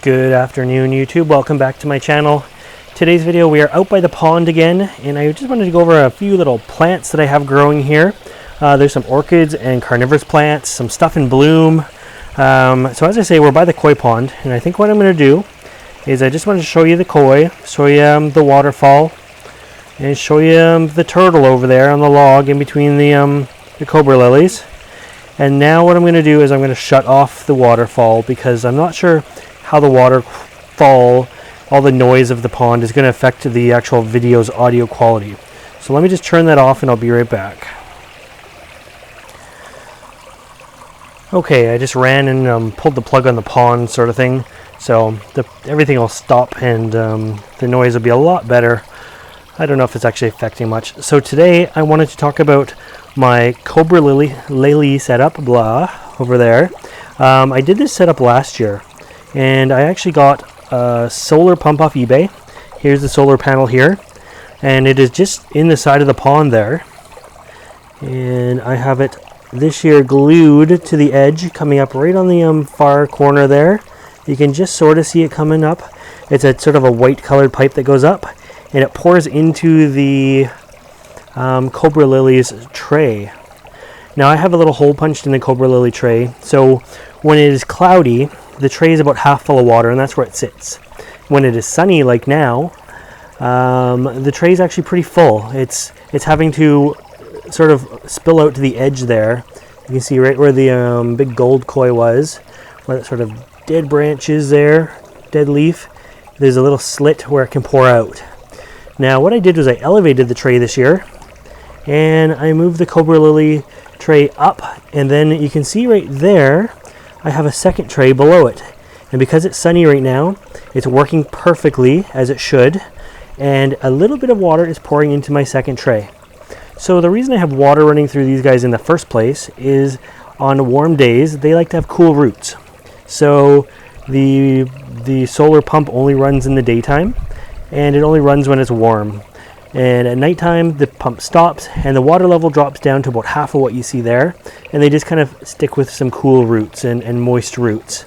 Good afternoon, YouTube. Welcome back to my channel. Today's video, we are out by the pond again, and I just wanted to go over a few little plants that I have growing here. There's some orchids and carnivorous plants, some stuff in bloom. So as I say, we're by the koi pond, and I think what I'm going to do is I just want to show you the koi, show you the waterfall, and show you the turtle over there on the log in between the cobra lilies. And now what I'm going to do is I'm going to shut off the waterfall because I'm not sure how the waterfall, all the noise of the pond is going to affect the actual video's audio quality. So let me just turn that off and I'll be right back. Okay, I just ran and pulled the plug on the pond sort of thing. So everything will stop and the noise will be a lot better. I don't know if it's actually affecting much. So today I wanted to talk about my Cobra Lily setup, over there. I did this setup last year. And I actually got a solar pump off eBay. Here's the solar panel here. And it is just in the side of the pond there. And I have it this year glued to the edge, coming up right on the far corner there. You can just sort of see it coming up. It's a sort of a white colored pipe that goes up. And it pours into the Cobra Lilies tray. Now I have a little hole punched in the Cobra Lily tray. So when it is cloudy, the tray is about half full of water, and that's where it sits. When it is sunny, like now, the tray is actually pretty full. It's having to sort of spill out to the edge there. You can see right where the big gold koi was, where that sort of dead branch is there, dead leaf. There's a little slit where it can pour out. Now, what I did was I elevated the tray this year, and I moved the Cobra Lily tray up, and then you can see right there, I have a second tray below it, and because it's sunny right now, it's working perfectly as it should, and a little bit of water is pouring into my second tray. So the reason I have water running through these guys in the first place is on warm days they like to have cool roots. So the solar pump only runs in the daytime, and it only runs when it's warm. And at nighttime the pump stops and the water level drops down to about half of what you see there, and they just kind of stick with some cool roots and moist roots.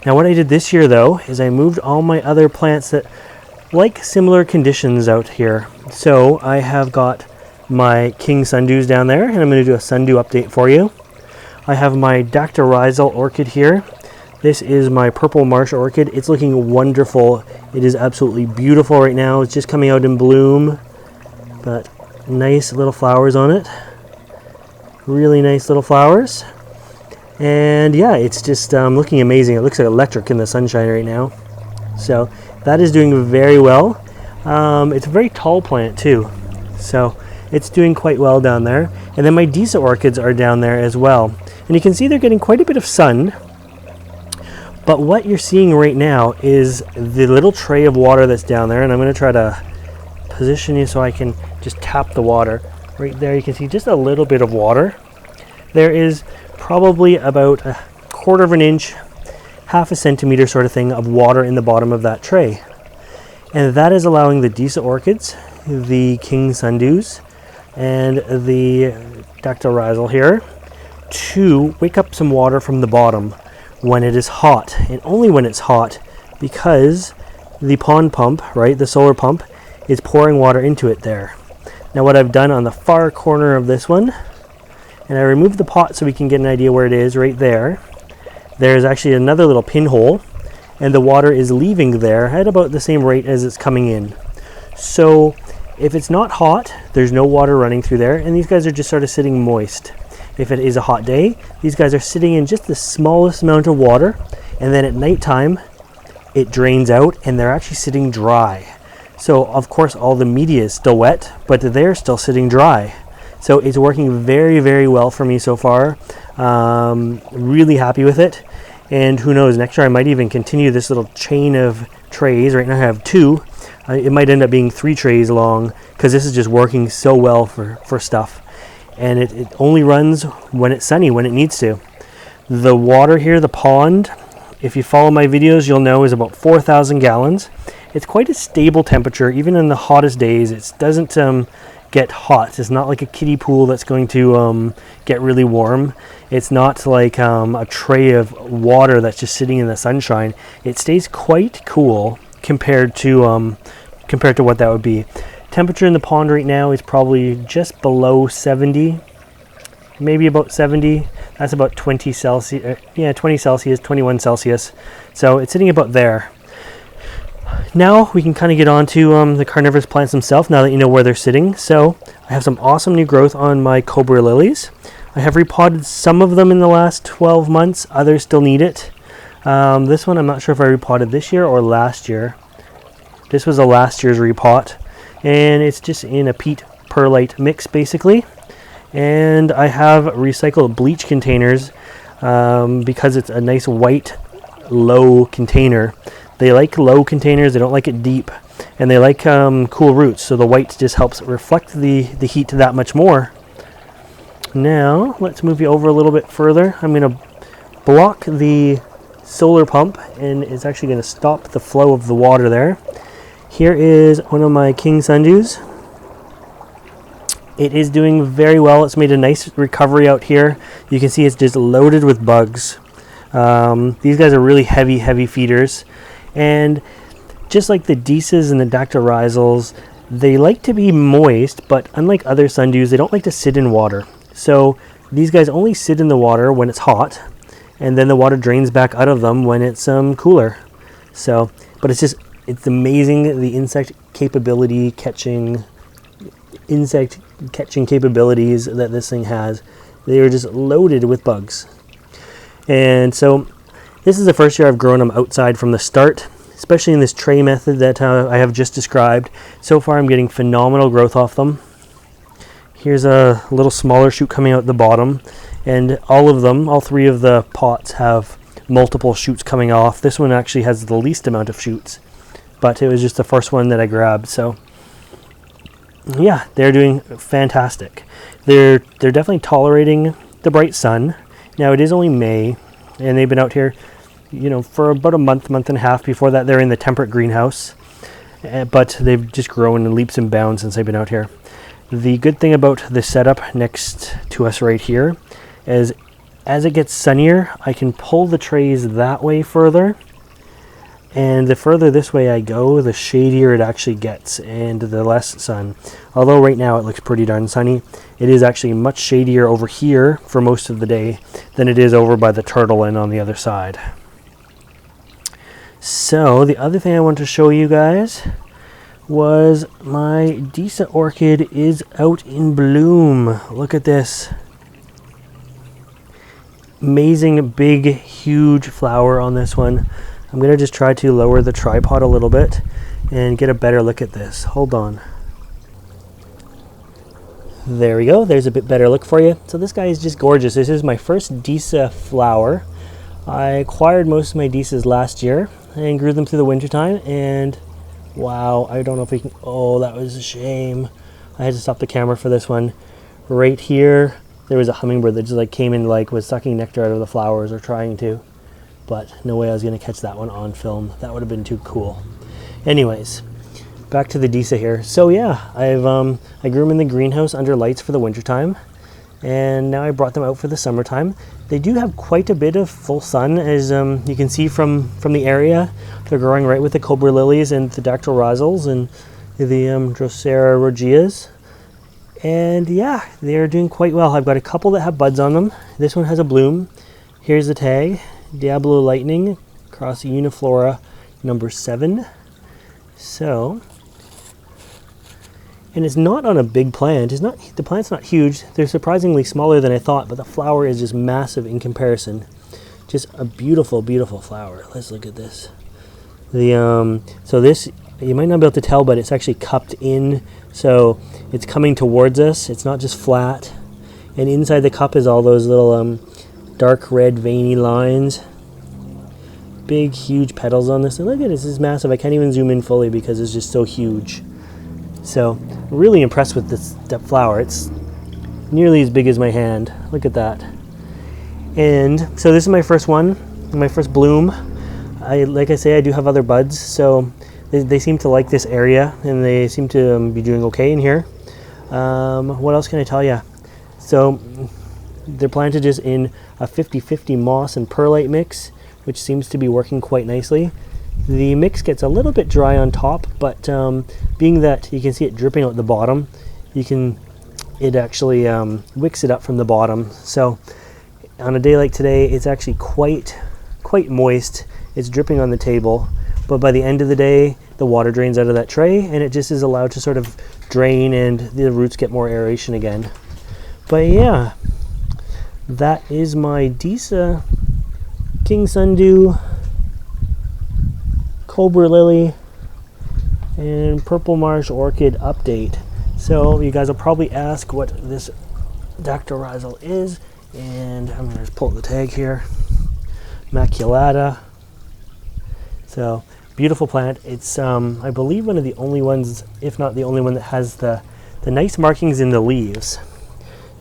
Now what I did this year though is I moved all my other plants that like similar conditions out here. So I have got my king sundews down there, and I'm going to do a sundew update for you. I have my Disa Orchid here. This is my purple Marsh Orchid. It's looking wonderful. It is absolutely beautiful right now. It's just coming out in bloom. But nice little flowers on it. Really nice little flowers. And yeah, it's just looking amazing. It looks like electric in the sunshine right now. So that is doing very well. It's a very tall plant too. So it's doing quite well down there. And then my Disa Orchids are down there as well. And you can see they're getting quite a bit of sun. But what you're seeing right now is the little tray of water that's down there. And I'm going to try to position you so I can just tap the water. Right there you can see just a little bit of water. There is probably about a quarter of an inch, half a centimeter sort of thing of water in the bottom of that tray. And that is allowing the Disa Orchids, the king sundews, and the Disa here to wake up some water from the bottom when it is hot, and only when it's hot, because the pond pump, right, the solar pump, is pouring water into it there. Now what I've done on the far corner of this one, and I removed the pot so we can get an idea where it is right there. There's actually another little pinhole, and the water is leaving there at about the same rate as it's coming in. So if it's not hot, there's no water running through there, and these guys are just sort of sitting moist. If it is a hot day, these guys are sitting in just the smallest amount of water, and then at nighttime it drains out and they're actually sitting dry. So of course all the media is still wet, but they're still sitting dry. So it's working very, very well for me so far. Really happy with it. And who knows, next year I might even continue this little chain of trays. Right now I have 2. It might end up being 3 trays long, because this is just working so well for stuff. And it only runs when it's sunny, when it needs to. The water here, the pond, if you follow my videos, you'll know is about 4,000 gallons. It's quite a stable temperature, even in the hottest days. It doesn't get hot. It's not like a kiddie pool that's going to get really warm. It's not like a tray of water that's just sitting in the sunshine. It stays quite cool compared to what that would be. Temperature in the pond right now is probably just below 70, maybe about 70. That's about 20 Celsius, 20 Celsius, 21 Celsius. So it's sitting about there. Now we can kind of get on to the carnivorous plants themselves, now that you know where they're sitting. So I have some awesome new growth on my Cobra Lilies. I have repotted some of them in the last 12 months. Others still need it. This one I'm not sure if I repotted this year or last year. This was a last year's repot. And it's just in a peat perlite mix basically. And I have recycled bleach containers because it's a nice white low container. They like low containers, they don't like it deep, and they like cool roots, so the white just helps reflect the heat that much more. Now let's move you over a little bit further. I'm going to block the solar pump, and it's actually going to stop the flow of the water there. Here is one of my king sundews. It is doing very well. It's made a nice recovery out here. You can see it's just loaded with bugs. These guys are really heavy feeders. And just like the Disas and the dactyrizals, they like to be moist, but unlike other sundews, they don't like to sit in water. So these guys only sit in the water when it's hot, and then the water drains back out of them when it's cooler. So, but it's amazing the insect catching capabilities that this thing has. They are just loaded with bugs. And so this is the first year I've grown them outside from the start, especially in this tray method that I have just described. So far I'm getting phenomenal growth off them. Here's a little smaller shoot coming out the bottom, and all 3 of the pots have multiple shoots coming off. This one actually has the least amount of shoots, but it was just the first one that I grabbed. So yeah, they're doing fantastic. They're definitely tolerating the bright sun. Now it is only May, and they've been out here, for about a month and a half. Before that, they're in the temperate greenhouse, but they've just grown in leaps and bounds since they've been out here. The good thing about the setup next to us right here is, as it gets sunnier, I can pull the trays that way further, and the further this way I go, the shadier it actually gets and the less sun. Although right now it looks pretty darn sunny, it is actually much shadier over here for most of the day than it is over by the turtle and on the other side. So the other thing I want to show you guys was my Disa Orchid is out in bloom. Look at this. Amazing big huge flower on this one. I'm going to just try to lower the tripod a little bit and get a better look at this. Hold on. There we go. There's a bit better look for you. So this guy is just gorgeous. This is my first Disa flower. I acquired most of my Disas last year and grew them through the wintertime, and wow, I don't know if we can, oh, that was a shame. I had to stop the camera for this one. Right here, there was a hummingbird that just came in, was sucking nectar out of the flowers, or trying to. But no way I was going to catch that one on film. That would have been too cool. Anyways, back to the Disa here. So yeah, I grew them in the greenhouse under lights for the wintertime, and now I brought them out for the summertime. They do have quite a bit of full sun, as you can see from the area. They're growing right with the Cobra Lilies and the dactyrizals and the Drosera rogeas. And yeah, they're doing quite well. I've got a couple that have buds on them. This one has a bloom. Here's the tag. Diablo Lightning across Uniflora number 7. So, and it's not on a big plant. The plant's not huge. They're surprisingly smaller than I thought, but the flower is just massive in comparison. Just a beautiful, beautiful flower. Let's look at this. So this, you might not be able to tell, but it's actually cupped in So it's coming towards us. It's not just flat. And inside the cup is all those little dark red veiny lines. Big, huge petals on this. And look at this, this is massive. I can't even zoom in fully because it's just so huge. So, really impressed with this flower. It's nearly as big as my hand. Look at that. And so this is my first one, my first bloom. Like I say, I do have other buds, so they seem to like this area, and they seem to be doing okay in here. What else can I tell you? So they're planted just in a 50-50 moss and perlite mix, which seems to be working quite nicely. The mix gets a little bit dry on top, but being that you can see it dripping out the bottom, it actually wicks it up from the bottom. So on a day like today, it's actually quite moist. It's dripping on the table, but by the end of the day, the water drains out of that tray, and it just is allowed to sort of drain, and the roots get more aeration again. But yeah, that is my Disa King Sundew, Cobra Lily, and Purple Marsh Orchid update. So you guys will probably ask what this dactyrizal is, and I'm going to just pull the tag here. Maculata. So beautiful plant. It's I believe one of the only ones, if not the only one, that has the nice markings in the leaves.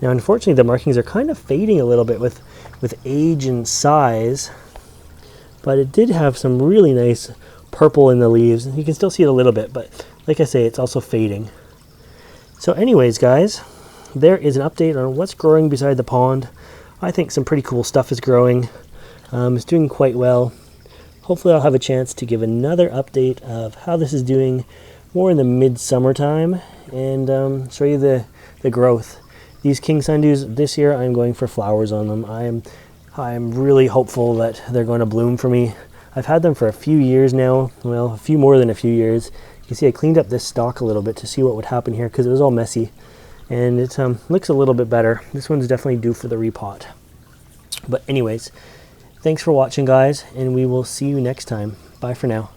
Now unfortunately the markings are kind of fading a little bit with age and size, but it did have some really nice purple in the leaves. You can still see it a little bit, but like I say, it's also fading. So anyways, guys, there is an update on what's growing beside the pond. I think some pretty cool stuff is growing. It's doing quite well. Hopefully I'll have a chance to give another update of how this is doing more in the mid-summer time, and show you the growth. These King Sundews this year, I'm going for flowers on them. I'm really hopeful that they're going to bloom for me. I've had them for a few years now, well, a few more than a few years. You can see I cleaned up this stalk a little bit to see what would happen here because it was all messy, and it looks a little bit better. This one's definitely due for the repot. But anyways, thanks for watching, guys, and we will see you next time. Bye for now.